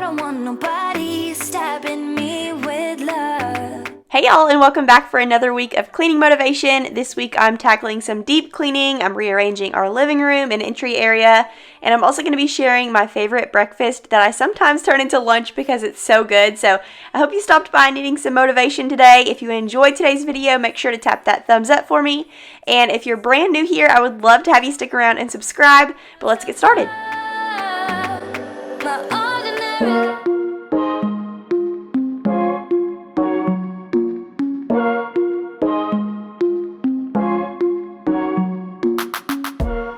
don't want nobody stabbing me with love. Hey y'all, and welcome back for another week of cleaning motivation. This week I'm tackling some deep cleaning. I'm rearranging our living room and entry area, and I'm also going to be sharing my favorite breakfast that I sometimes turn into lunch because it's so good. So I hope you stopped by needing some motivation today. If you enjoyed today's video, make sure to tap that thumbs up for me. And if you're brand new here, I would love to have you stick around and subscribe. But let's get started. My ordinary.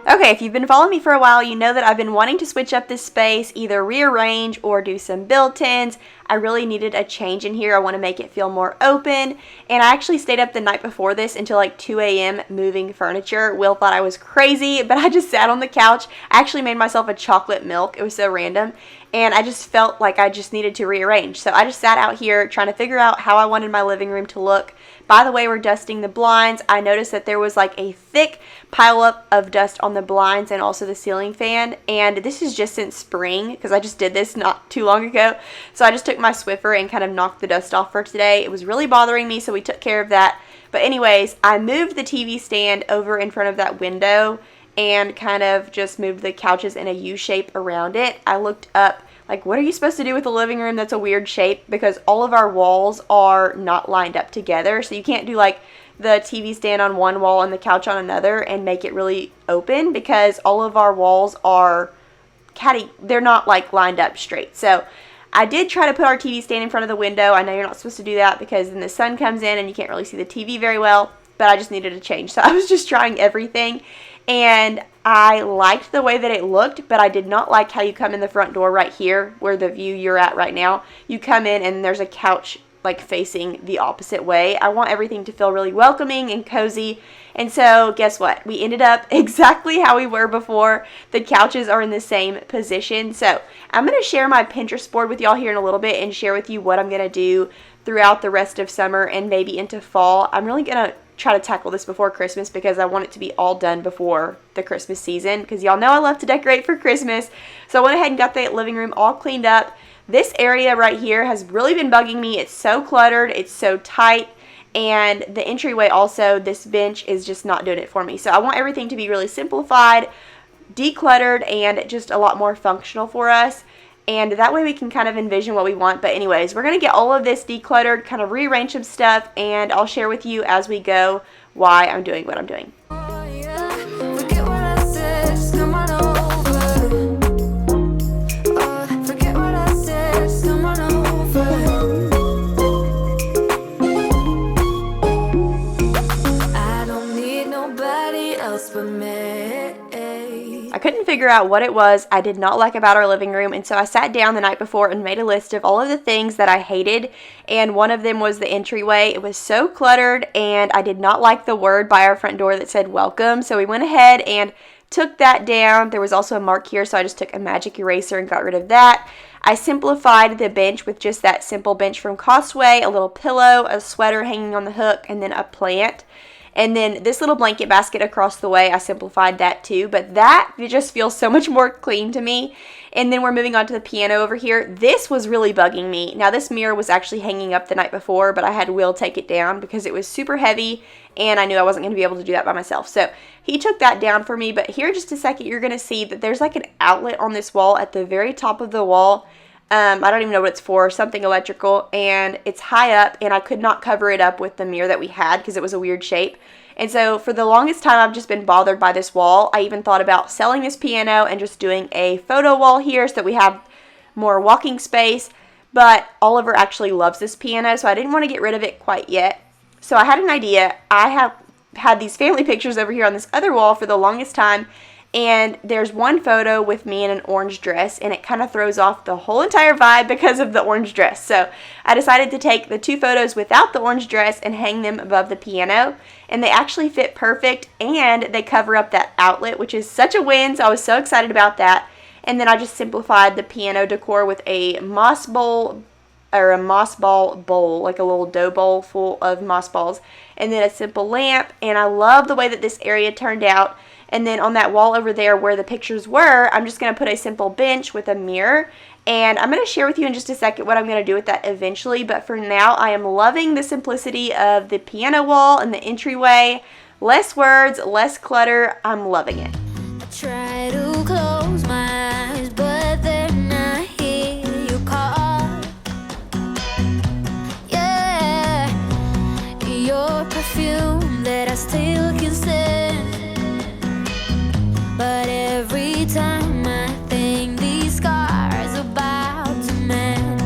Okay, if you've been following me for a while, you know that I've been wanting to switch up this space, either rearrange or do some built-ins. I really needed a change in here. I want to make it feel more open, and I actually stayed up the night before this until like 2 a.m. moving furniture. Will thought I was crazy, but I just sat on the couch. I actually made myself a chocolate milk. It was so random, and I just felt like I just needed to rearrange. So I just sat out here trying to figure out how I wanted my living room to look. By the way, we're dusting the blinds. I noticed that there was like a thick pile up of dust on the blinds and also the ceiling fan, and this is just since spring because I just did this not too long ago. So I just took my Swiffer and kind of knocked the dust off for today. It was really bothering me, so we took care of that. But anyways, I moved the TV stand over in front of that window and kind of just moved the couches in a U shape around it. I looked up, like, what are you supposed to do with a living room that's a weird shape? Because all of our walls are not lined up together. So you can't do like the TV stand on one wall and the couch on another and make it really open, because all of our walls are they're not like lined up straight. So I did try to put our TV stand in front of the window. I know you're not supposed to do that because then the sun comes in and you can't really see the TV very well, but I just needed a change. So I was just trying everything, and I liked the way that it looked, but I did not like how you come in the front door right here where the view you're at right now. You come in and there's a couch like facing the opposite way. I want everything to feel really welcoming and cozy. And so guess what? We ended up exactly how we were before. The couches are in the same position. So I'm going to share my Pinterest board with y'all here in a little bit and share with you what I'm going to do throughout the rest of summer and maybe into fall. I'm really going to try to tackle this before Christmas because I want it to be all done before the Christmas season, because y'all know I love to decorate for Christmas. So I went ahead and got the living room all cleaned up. This area right here has really been bugging me. It's so cluttered, it's so tight, and the entryway also, this bench is just not doing it for me. So I want everything to be really simplified, decluttered, and just a lot more functional for us. And that way we can kind of envision what we want. But anyways, we're going to get all of this decluttered, kind of rearrange some stuff, and I'll share with you as we go why I'm doing what I'm doing. Oh, yeah. Forget what I said, just come on over. Oh, forget what I said, just come on over. I don't need nobody else but me. I couldn't figure out what it was I did not like about our living room, and so I sat down the night before and made a list of all of the things that I hated, and one of them was the entryway. It was so cluttered, and I did not like the word by our front door that said welcome, so we went ahead and took that down. There was also a mark here, so I just took a magic eraser and got rid of that. I simplified the bench with just that simple bench from Costway, a little pillow, a sweater hanging on the hook, and then a plant. And then this little blanket basket across the way, I simplified that too. But that, it just feels so much more clean to me. And then we're moving on to the piano over here. This was really bugging me. Now this mirror was actually hanging up the night before, but I had Will take it down because it was super heavy and I knew I wasn't going to be able to do that by myself. So he took that down for me. But here in just a second, you're going to see that there's like an outlet on this wall at the very top of the wall. I don't even know what it's for, something electrical, and it's high up, and I could not cover it up with the mirror that we had because it was a weird shape. And so for the longest time, I've just been bothered by this wall. I even thought about selling this piano and just doing a photo wall here so that we have more walking space, but Oliver actually loves this piano, so I didn't want to get rid of it quite yet. So I had an idea. I have had these family pictures over here on this other wall for the longest time, and there's one photo with me in an orange dress, and it kind of throws off the whole entire vibe because of the orange dress. So I decided to take the two photos without the orange dress and hang them above the piano, and they actually fit perfect, and they cover up that outlet, which is such a win, so I was so excited about that. And then I just simplified the piano decor with a moss ball bowl, like a little dough bowl full of moss balls, and then a simple lamp. And I love the way that this area turned out. And then on that wall over there where the pictures were, I'm just going to put a simple bench with a mirror, And I'm going to share with you in just a second what I'm going to do with that eventually. But for now, I am loving the simplicity of the piano wall and the entryway. Less words, less clutter. I'm loving it. I try to close my eyes, but then I hear you call. Yeah, your perfume that I still can stand. But every time I think these scars about to mend.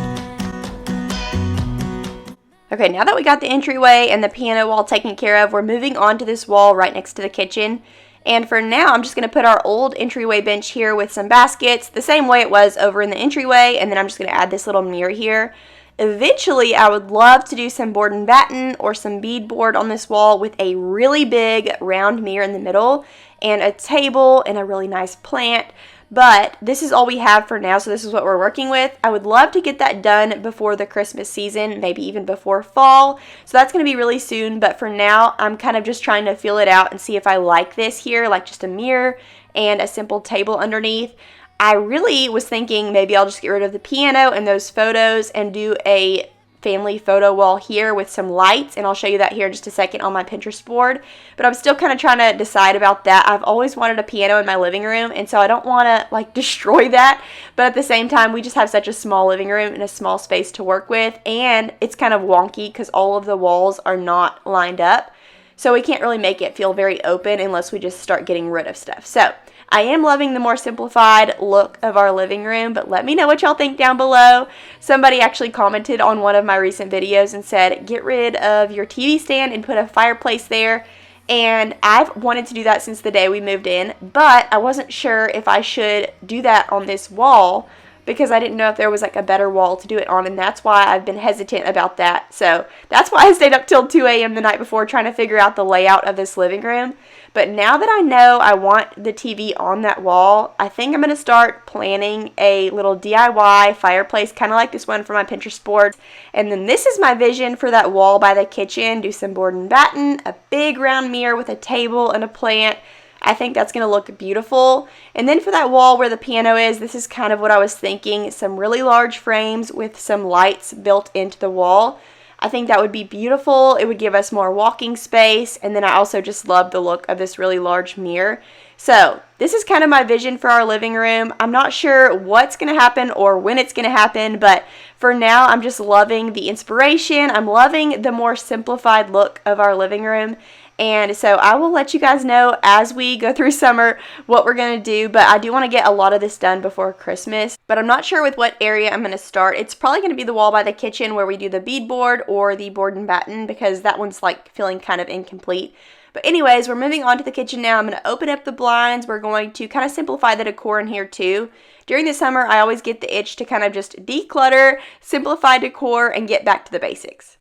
Okay, now that we got the entryway and the piano wall taken care of, we're moving on to this wall right next to the kitchen. And for now, I'm just going to put our old entryway bench here with some baskets, the same way it was over in the entryway, and then I'm just going to add this little mirror here. Eventually, I would love to do some board and batten or some beadboard on this wall with a really big round mirror in the middle and a table and a really nice plant. But this is all we have for now, so this is what we're working with. I would love to get that done before the Christmas season, maybe even before fall. So that's going to be really soon, but for now, I'm kind of just trying to feel it out and see if I like this here, like just a mirror and a simple table underneath. I really was thinking maybe I'll just get rid of the piano and those photos and do a family photo wall here with some lights, and I'll show you that here in just a second on my Pinterest board. But I'm still kind of trying to decide about that. I've always wanted a piano in my living room, and so I don't want to like destroy that, but at the same time we just have such a small living room and a small space to work with, and it's kind of wonky because all of the walls are not lined up, so we can't really make it feel very open unless we just start getting rid of stuff. So I am loving the more simplified look of our living room, but let me know what y'all think down below. Somebody actually commented on one of my recent videos and said, get rid of your TV stand and put a fireplace there. And I've wanted to do that since the day we moved in, but I wasn't sure if I should do that on this wall because I didn't know if there was like a better wall to do it on, and that's why I've been hesitant about that. So that's why I stayed up till 2 a.m. the night before trying to figure out the layout of this living room. But now that I know I want the TV on that wall, I think I'm going to start planning a little DIY fireplace, kind of like this one for my Pinterest board. And then this is my vision for that wall by the kitchen. Do some board and batten, a big round mirror with a table and a plant. I think that's going to look beautiful. And then for that wall where the piano is, this is kind of what I was thinking. Some really large frames with some lights built into the wall. I think that would be beautiful. It would give us more walking space. And then I also just love the look of this really large mirror. So this is kind of my vision for our living room. I'm not sure what's going to happen or when it's going to happen, but for now I'm just loving the inspiration. I'm loving the more simplified look of our living room. And so I will let you guys know as we go through summer what we're going to do, but I do want to get a lot of this done before Christmas, but I'm not sure with what area I'm going to start. It's probably going to be the wall by the kitchen where we do the beadboard or the board and batten because that one's like feeling kind of incomplete. But anyways, we're moving on to the kitchen now. I'm going to open up the blinds. We're going to kind of simplify the decor in here too. During the summer, I always get the itch to kind of just declutter, simplify decor, and get back to the basics.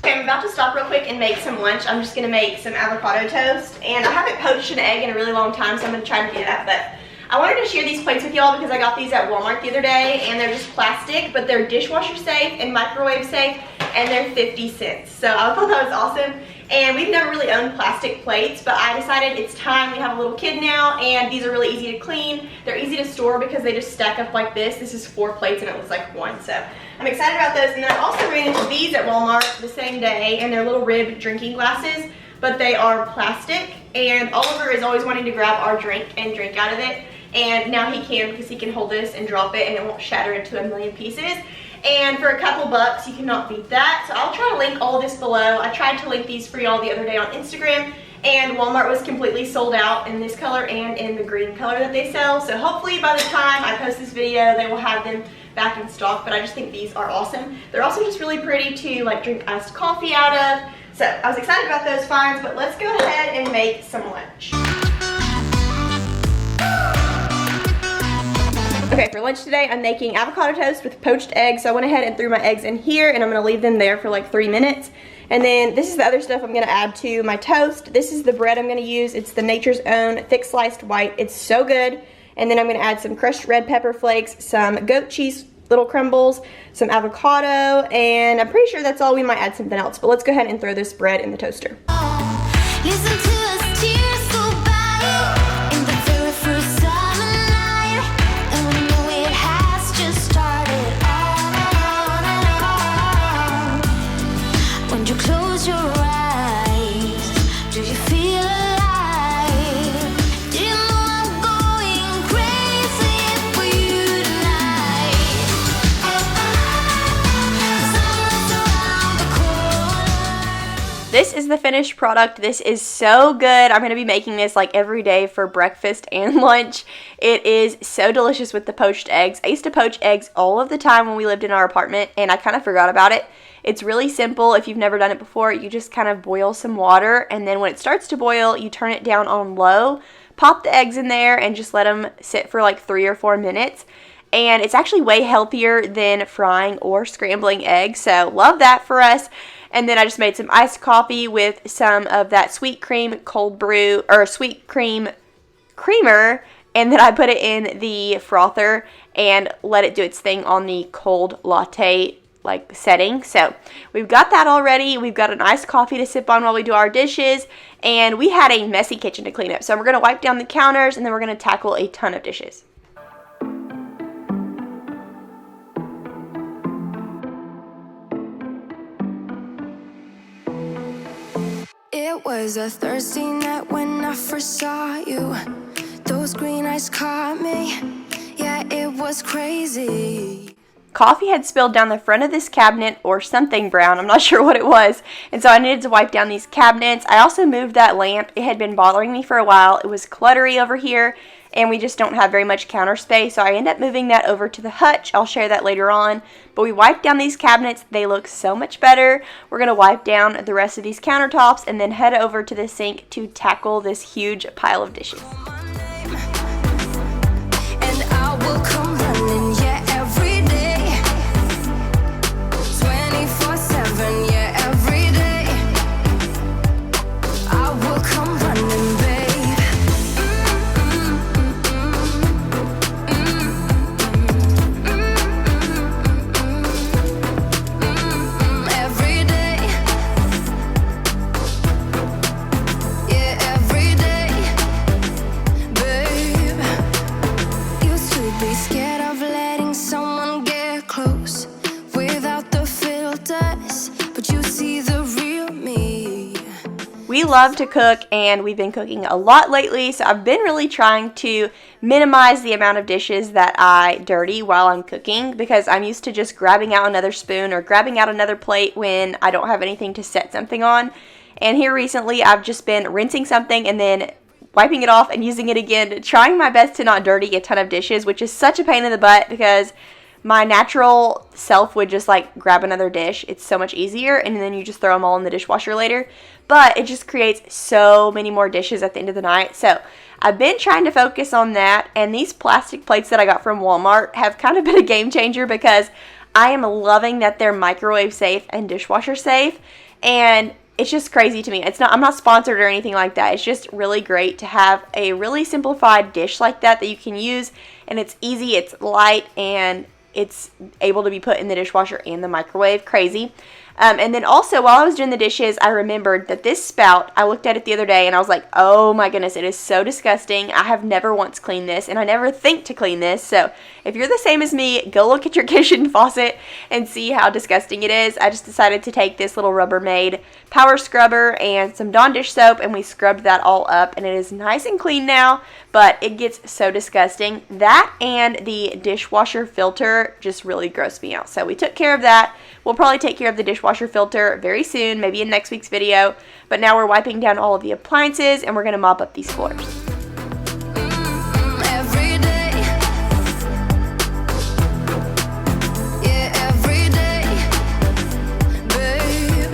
I'm about to stop real quick and make some lunch. I'm just going to make some avocado toast, and I haven't poached an egg in a really long time, so I'm going to try to do that. But I wanted to share these plates with y'all because I got these at Walmart the other day, and they're just plastic, but they're dishwasher safe and microwave safe, and they're 50 cents. So I thought that was awesome. And we've never really owned plastic plates, but I decided it's time. We have a little kid now, and these are really easy to clean. They're easy to store because they just stack up like this. This is 4 plates, and it looks like 1. So I'm excited about those. And then I also ran into these at Walmart the same day, and they're little rib drinking glasses, but they are plastic. And Oliver is always wanting to grab our drink and drink out of it. And now he can because he can hold this and drop it, and it won't shatter into a million pieces. And for a couple bucks, you cannot beat that. So I'll try to link all this below. I tried to link these for y'all the other day on Instagram, and Walmart was completely sold out in this color and in the green color that they sell. So hopefully by the time I post this video, they will have them back in stock, but I just think these are awesome. They're also just really pretty to like drink iced coffee out of. So I was excited about those finds, but let's go ahead and make some lunch. Okay, for lunch today, I'm making avocado toast with poached eggs. So I went ahead and threw my eggs in here, and I'm gonna leave them there for like 3 minutes. And then this is the other stuff I'm gonna add to my toast. This is the bread I'm gonna use. It's the Nature's Own thick sliced white. It's so good. And then I'm gonna add some crushed red pepper flakes, some goat cheese little crumbles, some avocado, and I'm pretty sure that's all. We might add something else, but let's go ahead and throw this bread in the toaster. Listen to us tears go by. the finished product. This is so good. I'm going to be making this like every day for breakfast and lunch. It is so delicious with the poached eggs. I used to poach eggs all of the time when we lived in our apartment, and I kind of forgot about it. It's really simple. If you've never done it before, you just kind of boil some water, and then when it starts to boil, you turn it down on low, pop the eggs in there, and just let them sit for like 3 or 4 minutes. And it's actually way healthier than frying or scrambling eggs, so love that for us. And then I just made some iced coffee with some of that sweet cream cold brew, or sweet cream creamer, and then I put it in the frother and let it do its thing on the cold latte like setting. So we've got that already. We've got an iced coffee to sip on while we do our dishes, and we had a messy kitchen to clean up. So we're going to wipe down the counters, and then we're going to tackle a ton of dishes. It was a Thursday night when I first saw you. Those green eyes caught me. Yeah, it was crazy. Coffee had spilled down the front of this cabinet, or something brown, I'm not sure what it was, and so I needed to wipe down these cabinets. I also moved that lamp. It had been bothering me for a while. It was cluttery over here, and we just don't have very much counter space, so I ended up moving that over to the hutch. I'll share that later on, but we wiped down these cabinets. They look so much better. We're going to wipe down the rest of these countertops and then head over to the sink to tackle this huge pile of dishes. And I will come running, yeah, every day. 24/7, yeah, every day. I will come running, babe. Every day. Yeah, every day, babe. Used to be scared of letting someone get close without the filters, but you see the real me. We love to cook, and we've been cooking a lot lately, so I've been really trying to minimize the amount of dishes that I dirty while I'm cooking, because I'm used to just grabbing out another spoon or grabbing out another plate when I don't have anything to set something on. And here recently, I've just been rinsing something and then wiping it off and using it again, trying my best to not dirty a ton of dishes, which is such a pain in the butt because my natural self would just like grab another dish. It's so much easier, and then you just throw them all in the dishwasher later. But it just creates so many more dishes at the end of the night. So I've been trying to focus on that, and these plastic plates that I got from Walmart have kind of been a game changer because I am loving that they're microwave safe and dishwasher safe, and it's just crazy to me. I'm not sponsored or anything like that. It's just really great to have a really simplified dish like that you can use, and it's easy, it's light, and it's able to be put in the dishwasher and the microwave. Crazy. And then also, while I was doing the dishes, I remembered that this spout, I looked at it the other day and I was like, oh my goodness, it is so disgusting. I have never once cleaned this, and I never think to clean this. So if you're the same as me, go look at your kitchen faucet and see how disgusting it is. I just decided to take this little Rubbermaid power scrubber and some Dawn dish soap, and we scrubbed that all up, and it is nice and clean now, but it gets so disgusting. That and the dishwasher filter just really grossed me out. So we took care of that. We'll probably take care of the dishwasher filter very soon, maybe in next week's video. But now we're wiping down all of the appliances, and we're going to mop up these floors. Every day. Yeah, every day, babe.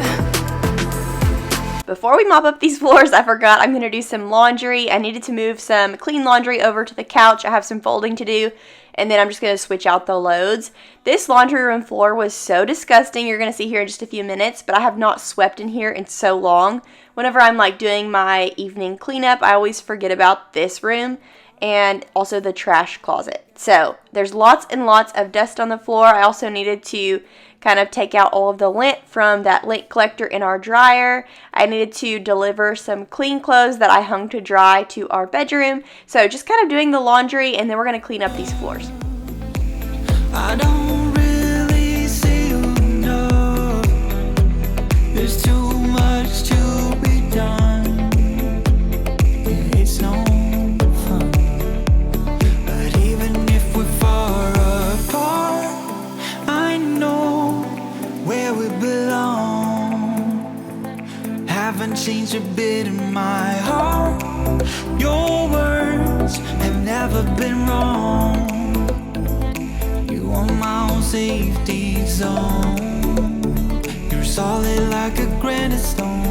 Before we mop up these floors, I forgot I'm going to do some laundry. I needed to move some clean laundry over to the couch. I have some folding to do, and then I'm just going to switch out the loads. This laundry room floor was so disgusting. You're going to see here in just a few minutes, but I have not swept in here in so long. Whenever I'm like doing my evening cleanup, I always forget about this room and also the trash closet. So there's lots and lots of dust on the floor. I also needed to kind of take out all of the lint from that lint collector in our dryer. I needed to deliver some clean clothes that I hung to dry to our bedroom. So just kind of doing the laundry, and then we're going to clean up these floors. I don't really see you, no. There's too much to be done. It's no fun. But even if we're far apart, I know where we belong. Haven't I've been wrong. You are my own safety zone. You're solid like a granite stone.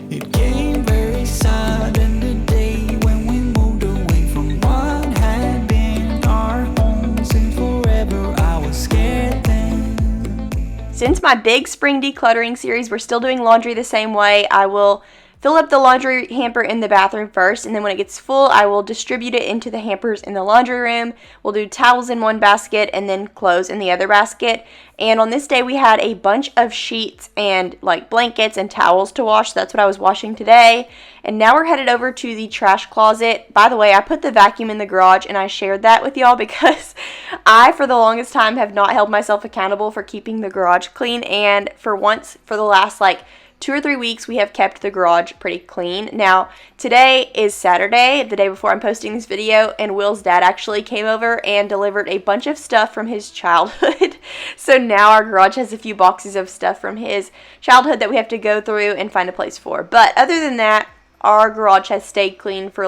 It came very sudden today when we moved away from what had been our home since forever. I was scared then. Since my big spring decluttering series, we're still doing laundry the same way. I will fill up the laundry hamper in the bathroom first, and then when it gets full, I will distribute it into the hampers in the laundry room. We'll do towels in one basket and then clothes in the other basket. And on this day, we had a bunch of sheets and like blankets and towels to wash. So that's what I was washing today. And now we're headed over to the trash closet. By the way, I put the vacuum in the garage, and I shared that with y'all because I, for the longest time, have not held myself accountable for keeping the garage clean. And for once, for the last 2 or 3 weeks, we have kept the garage pretty clean. Now, today is Saturday, the day before I'm posting this video, and Will's dad actually came over and delivered a bunch of stuff from his childhood. So now our garage has a few boxes of stuff from his childhood that we have to go through and find a place for. But other than that, our garage has stayed clean for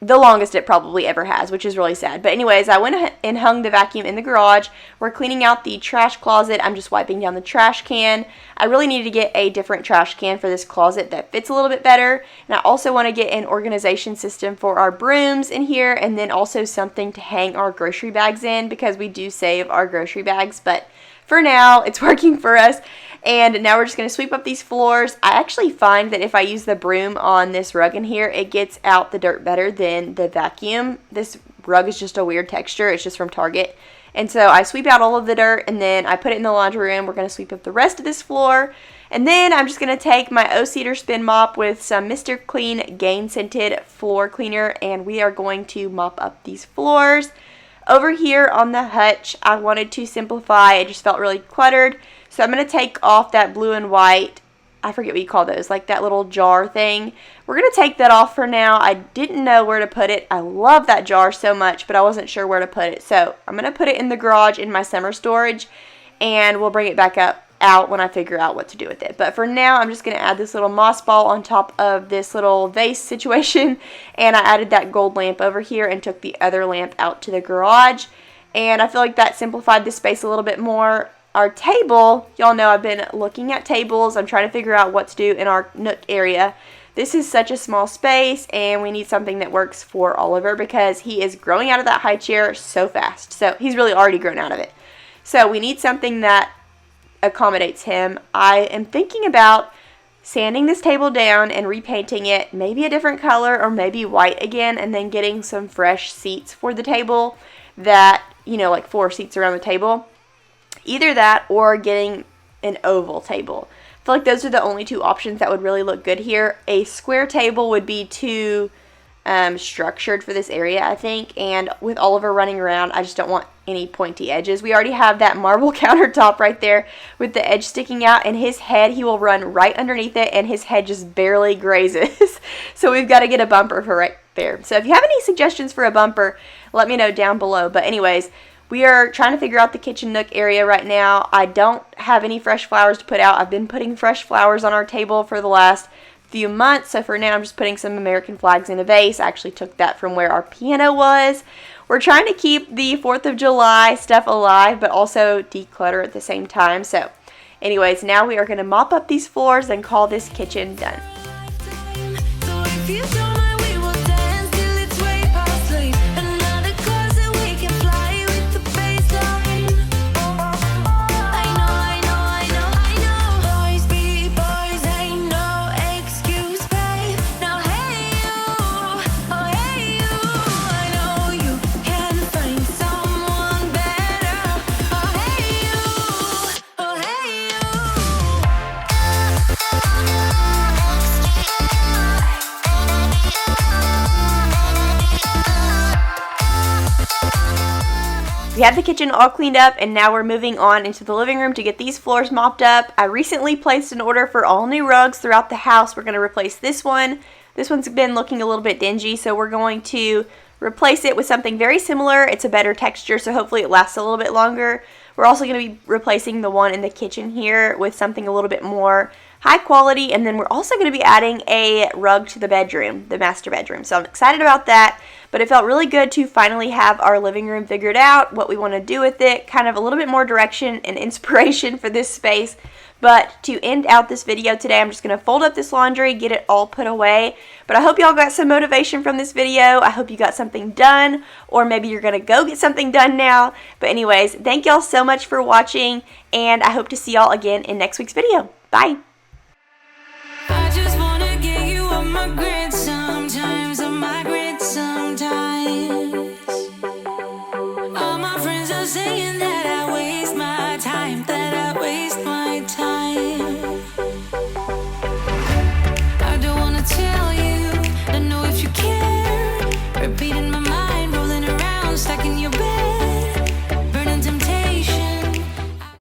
the longest it probably ever has, which is really sad. But anyways, I went and hung the vacuum in the garage. We're cleaning out the trash closet. I'm just wiping down the trash can. I really need to get a different trash can for this closet that fits a little bit better. And I also want to get an organization system for our brooms in here, and then also something to hang our grocery bags in, because we do save our grocery bags. But for now, it's working for us. And now we're just going to sweep up these floors. I actually find that if I use the broom on this rug in here, it gets out the dirt better than the vacuum. This rug is just a weird texture. It's just from Target. And so I sweep out all of the dirt, and then I put it in the laundry room. We're going to sweep up the rest of this floor. And then I'm just going to take my O-Cedar spin mop with some Mr. Clean Gain Scented Floor Cleaner, and we are going to mop up these floors. Over here on the hutch, I wanted to simplify. It just felt really cluttered. So I'm going to take off that blue and white, I forget what you call those, like that little jar thing. We're going to take that off for now. I didn't know where to put it. I love that jar so much, but I wasn't sure where to put it. So I'm going to put it in the garage in my summer storage, and we'll bring it back out when I figure out what to do with it. But for now, I'm just going to add this little moss ball on top of this little vase situation, and I added that gold lamp over here and took the other lamp out to the garage, and I feel like that simplified the space a little bit more. Our table, y'all know I've been looking at tables. I'm trying to figure out what to do in our nook area. This is such a small space, and we need something that works for Oliver because he is growing out of that high chair so fast. So he's really already grown out of it. So we need something that accommodates him. I am thinking about sanding this table down and repainting it, maybe a different color or maybe white again, and then getting some fresh seats for the table that, like 4 seats around the table. Either that or getting an oval table. I feel like those are the only 2 options that would really look good here. A square table would be too structured for this area, I think. And with Oliver running around, I just don't want any pointy edges. We already have that marble countertop right there with the edge sticking out, and his head, he will run right underneath it, and his head just barely grazes. So we've got to get a bumper for right there. So if you have any suggestions for a bumper, let me know down below. But anyways, we are trying to figure out the kitchen nook area right now. I don't have any fresh flowers to put out. I've been putting fresh flowers on our table for the last few months. So for now, I'm just putting some American flags in a vase. I actually took that from where our piano was. We're trying to keep the 4th of July stuff alive, but also declutter at the same time. So anyways, now we are going to mop up these floors and call this kitchen done. So if you don't mind, we will dance till it's way past late. Another closet we can fly with the baseline. I know. Boys be boys, ain't no excuse, babe. Now hey you, oh hey you. I know you can find someone better. Oh hey you, oh hey you. We have the kitchen all cleaned up, and now we're moving on into the living room to get these floors mopped up. I recently placed an order for all new rugs throughout the house. We're going to replace this one. This one's been looking a little bit dingy, so we're going to replace it with something very similar. It's a better texture, so hopefully it lasts a little bit longer. We're also going to be replacing the one in the kitchen here with something a little bit more high quality, and then we're also going to be adding a rug to the bedroom, the master bedroom. So I'm excited about that, but it felt really good to finally have our living room figured out, what we want to do with it, kind of a little bit more direction and inspiration for this space. But to end out this video today, I'm just going to fold up this laundry, get it all put away. But I hope y'all got some motivation from this video. I hope you got something done, or maybe you're going to go get something done now. But anyways, thank y'all so much for watching, and I hope to see y'all again in next week's video. Bye! I just wanna get you on my grid sometimes, on my grid sometimes. All my friends are saying that